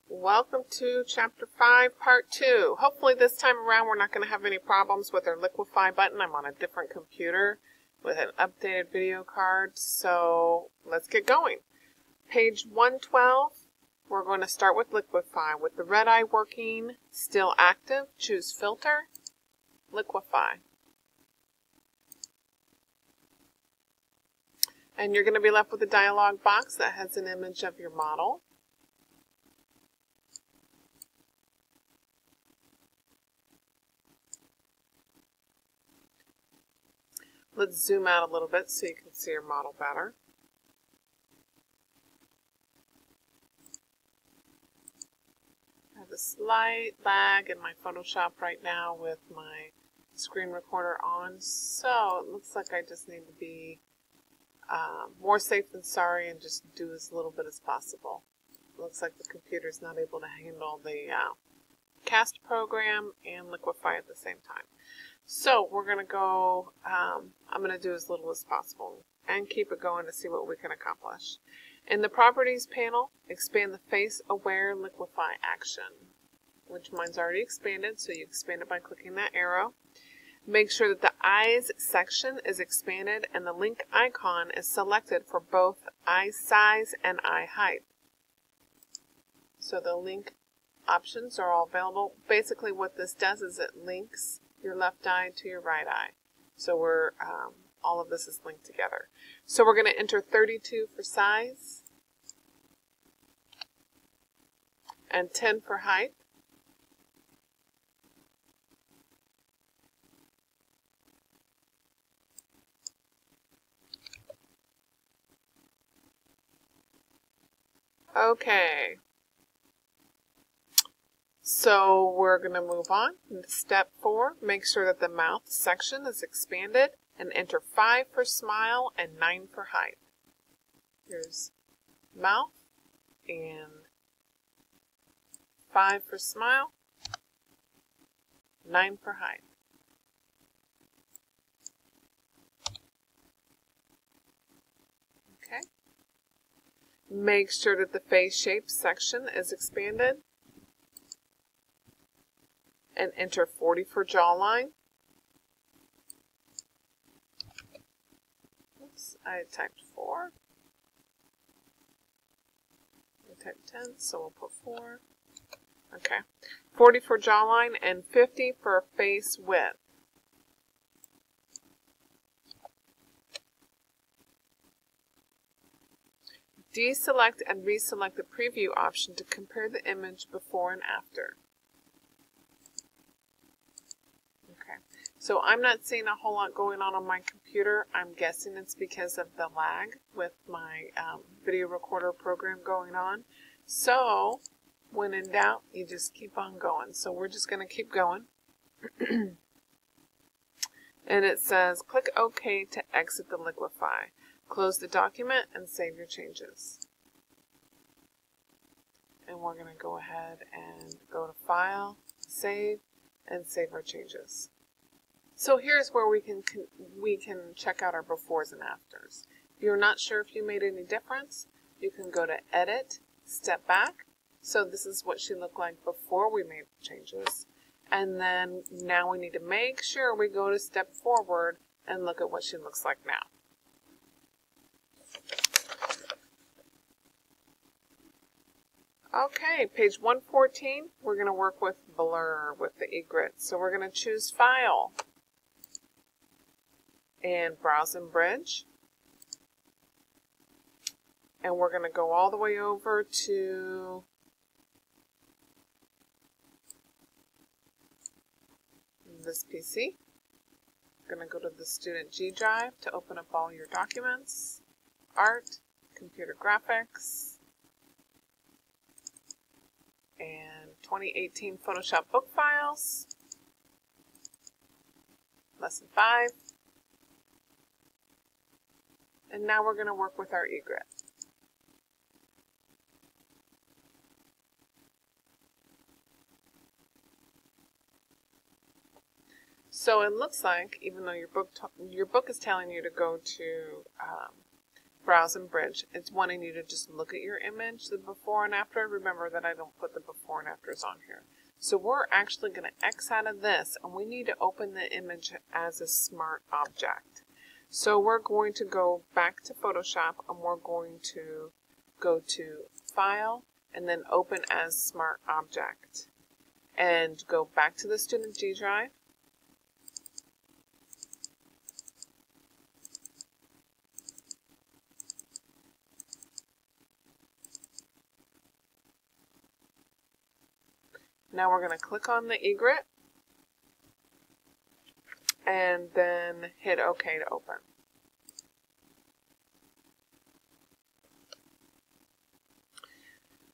Welcome to Chapter 5, Part 2. Hopefully this time around we're not going to have any problems with our Liquify button. I'm on a different computer with an updated video card, so let's get going. Page 112, we're going to start with Liquify. With the red eye working, still active, choose Filter, Liquify. And you're going to be left with a dialog box that has an image of your model. Let's zoom out a little bit so you can see your model better. I have a slight lag in my Photoshop right now with my screen recorder on, so it looks like I just need to be more safe than sorry and just do as little bit as possible. It looks like the computer is not able to handle the cast program and Liquify at the same time. So we're going to go, I'm going to do as little as possible and keep it going to see what we can accomplish. In the Properties panel, expand the Face Aware Liquify action, which mine's already expanded, so you expand it by clicking that arrow. Make sure that the Eyes section is expanded and the link icon is selected for both eye size and eye height. So the link options are all available. Basically what this does is it links your left eye to your right eye. So we're all of this is linked together. So we're going to enter 32 for size and 10 for height. Okay. So we're going to move on. Step 4, make sure that the mouth section is expanded and enter 5 for smile and 9 for height. Here's mouth and 5 for smile, 9 for height. Okay. Make sure that the face shape section is expanded and enter 40 for jawline. Oops, I typed 4. I typed 10, so we'll put 4. Okay. 40 for jawline and 50 for face width. Deselect and reselect the preview option to compare the image before and after. Okay, so I'm not seeing a whole lot going on my computer. I'm guessing it's because of the lag with my video recorder program going on. So when in doubt, you just keep on going. So we're just going to keep going. And it says click OK to exit the Liquify. Close the document and save your changes. And we're going to go ahead and go to File, Save, and save our changes. So here's where we can check out our befores and afters. If you're not sure if you made any difference, you can go to Edit, Step Back. So this is what she looked like before we made the changes. And then now we need to make sure we go to Step Forward and look at what she looks like now. Okay, page 114, we're going to work with Blur with the egret. So we're going to choose File and Browse and Bridge. And we're going to go all the way over to this PC. We're going to go to the Student G Drive to open up all your documents, Art, Computer Graphics, and 2018 Photoshop book files, Lesson 5. And now we're going to work with our egret. So it looks like, even though your book is telling you to go to browse and bridge. It's wanting you to just look at your image, the before and after. Remember that I don't put the before and afters on here. So we're actually going to X out of this, and we need to open the image as a smart object. So we're going to go back to Photoshop, and we're going to go to File, and then Open as Smart Object. And go back to the Student G drive. Now we're going to click on the egret and then hit OK to open.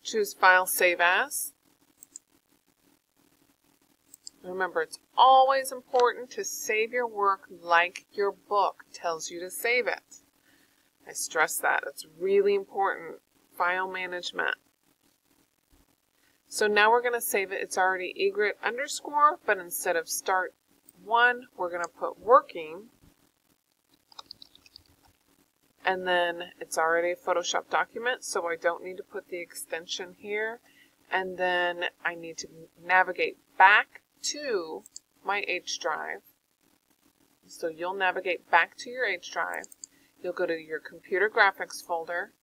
Choose File, Save As. Remember, it's always important to save your work like your book tells you to save it. I stress that. It's really important. File management. So now we're going to save it. It's already egret underscore, but instead of start 1, we're going to put working. And then it's already a Photoshop document, so I don't need to put the extension here. And then I need to navigate back to my H drive. So you'll navigate back to your H drive. You'll go to your computer graphics folder.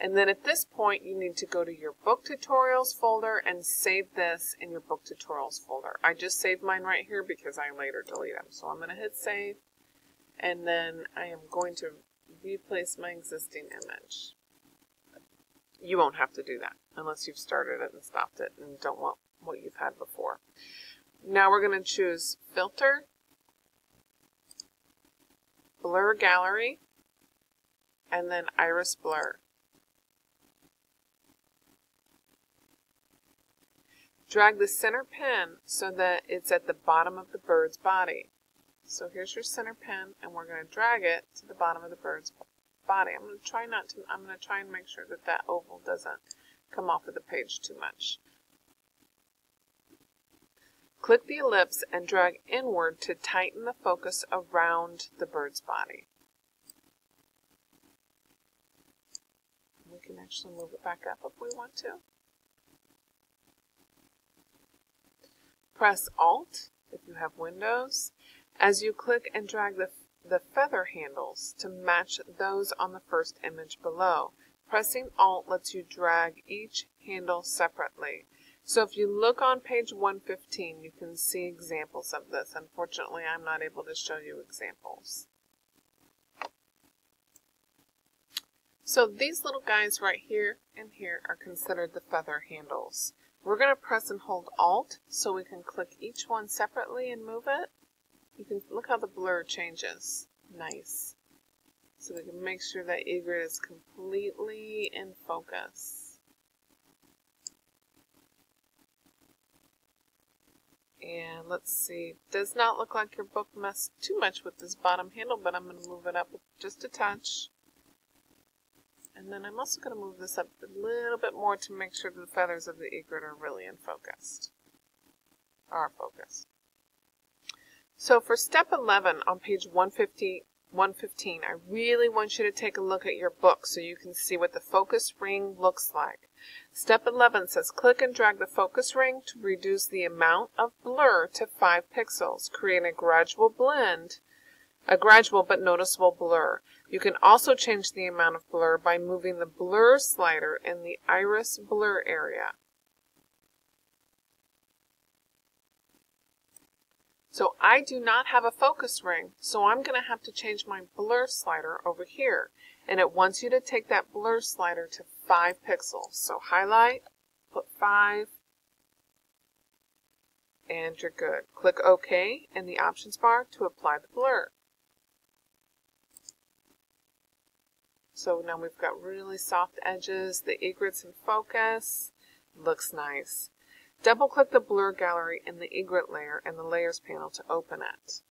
And then at this point, you need to go to your book tutorials folder and save this in your book tutorials folder. I just saved mine right here because I later delete them. So I'm going to hit save, and then I am going to replace my existing image. You won't have to do that unless you've started it and stopped it and don't want what you've had before. Now we're going to choose Filter, Blur Gallery, and then Iris Blur. Drag the center pin so that it's at the bottom of the bird's body. So here's your center pin, and we're going to drag it to the bottom of the bird's body. I'm going to try and make sure that that oval doesn't come off of the page too much. Click the ellipse and drag inward to tighten the focus around the bird's body. We can actually move it back up if we want to. Press Alt if you have Windows as you click and drag the feather handles to match those on the first image below. Pressing Alt lets you drag each handle separately. So if you look on page 115, you can see examples of this. Unfortunately, I'm not able to show you examples. So these little guys right here and here are considered the feather handles. We're going to press and hold Alt so we can click each one separately and move it. You can look how the blur changes. Nice. So we can make sure that egret is completely in focus. And let's see, does not look like your book messed too much with this bottom handle, but I'm going to move it up just a touch. And then I'm also going to move this up a little bit more to make sure that the feathers of the egret are really focused. So for step 11 on page 115, I really want you to take a look at your book so you can see what the focus ring looks like. Step 11 says click and drag the focus ring to reduce the amount of blur to 5 pixels, creating a gradual but noticeable blur. You can also change the amount of blur by moving the blur slider in the iris blur area. So I do not have a focus ring, so I'm going to have to change my blur slider over here. And it wants you to take that blur slider to 5 pixels. So highlight, put 5, and you're good. Click OK in the options bar to apply the blur. So now we've got really soft edges, the egret's in focus, looks nice. Double click the blur gallery in the egret layer in the layers panel to open it.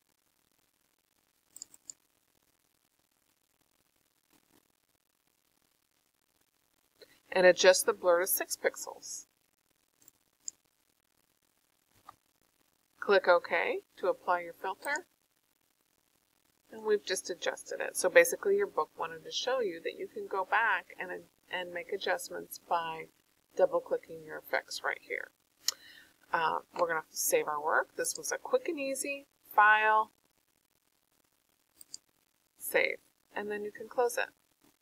And adjust the blur to 6 pixels. Click OK to apply your filter. And we've just adjusted it. So basically your book wanted to show you that you can go back and make adjustments by double-clicking your effects right here. We're going to have to save our work. This was a quick and easy. File, save, and then you can close it.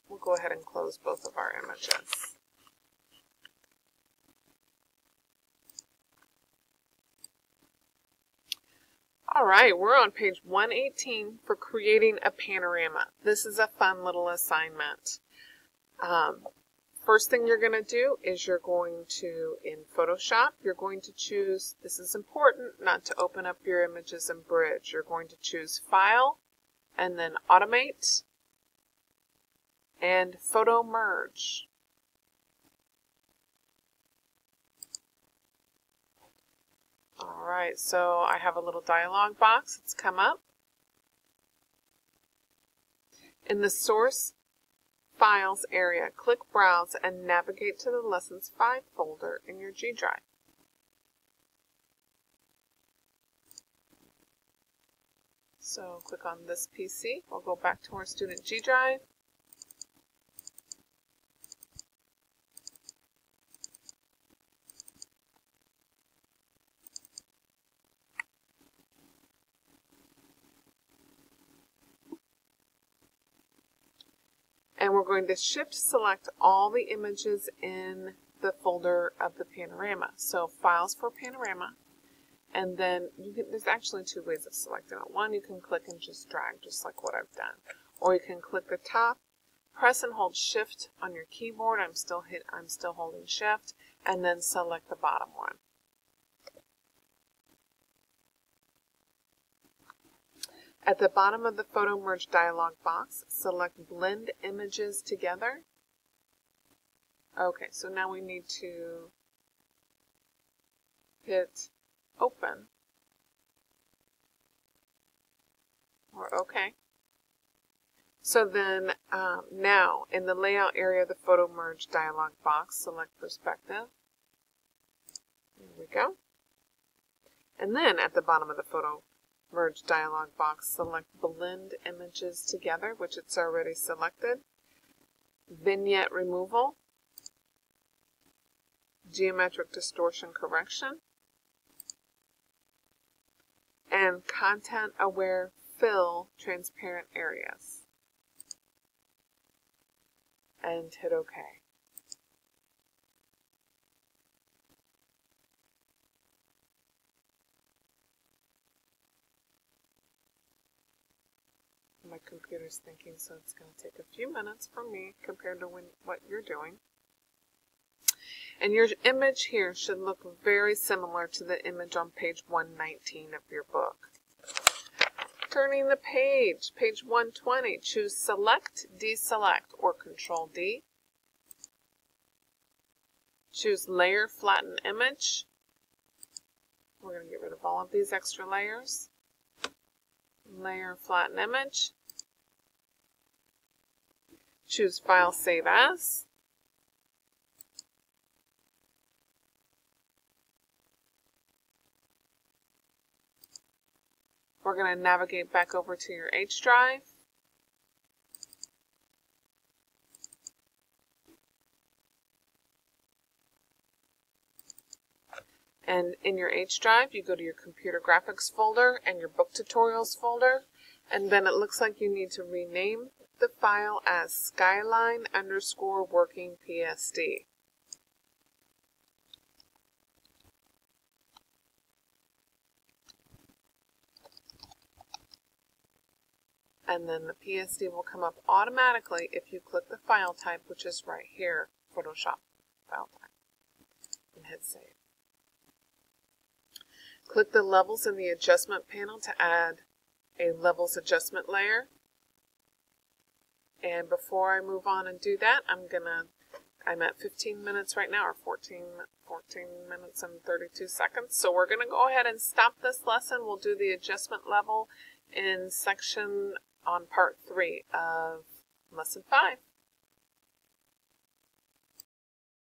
We'll go ahead and close both of our images. All right, we're on page 118 for creating a panorama. This is a fun little assignment. First thing you're going to do is you're going to, in Photoshop, you're going to choose, this is important, not to open up your images in Bridge. You're going to choose File, and then Automate, and Photo Merge. Alright, so I have a little dialog box. It's come up. In the Source Files area, click Browse and navigate to the Lessons 5 folder in your G drive. So click on this PC. We'll go back to our student G drive. And we're going to shift select all the images in the folder of the panorama. So Files for Panorama, and then there's actually two ways of selecting it. One, you can click and just drag, just like what I've done. Or you can click the top, press and hold Shift on your keyboard. I'm still holding Shift, and then select the bottom one. At the bottom of the Photo Merge dialog box, select Blend Images Together. Okay, so now we need to hit Open, or OK. So then now in the Layout area of the Photo Merge dialog box, select Perspective. There we go. And then at the bottom of the Photo Merge dialog box, select Blend Images Together, which it's already selected, Vignette Removal, Geometric Distortion Correction, and Content Aware Fill Transparent Areas. And hit OK. My computer's thinking, so it's going to take a few minutes for me compared to what you're doing. And your image here should look very similar to the image on page 119 of your book. Turning the page, page 120, choose Select, Deselect, or Control D. Choose Layer, Flatten Image. We're going to get rid of all of these extra layers. Layer, Flatten Image. Choose File, Save As. We're going to navigate back over to your H drive. And in your H drive, you go to your Computer Graphics folder and your Book Tutorials folder. And then it looks like you need to rename the file as Skyline_WorkingPSD. And then the PSD will come up automatically if you click the file type, which is right here, Photoshop file type, and hit Save. Click the Levels in the Adjustment panel to add a Levels Adjustment layer. And before I move on and do that, I'm at 15 minutes right now, or 14 minutes and 32 seconds. So we're going to go ahead and stop this lesson. We'll do the adjustment level in section on part 3 of lesson 5.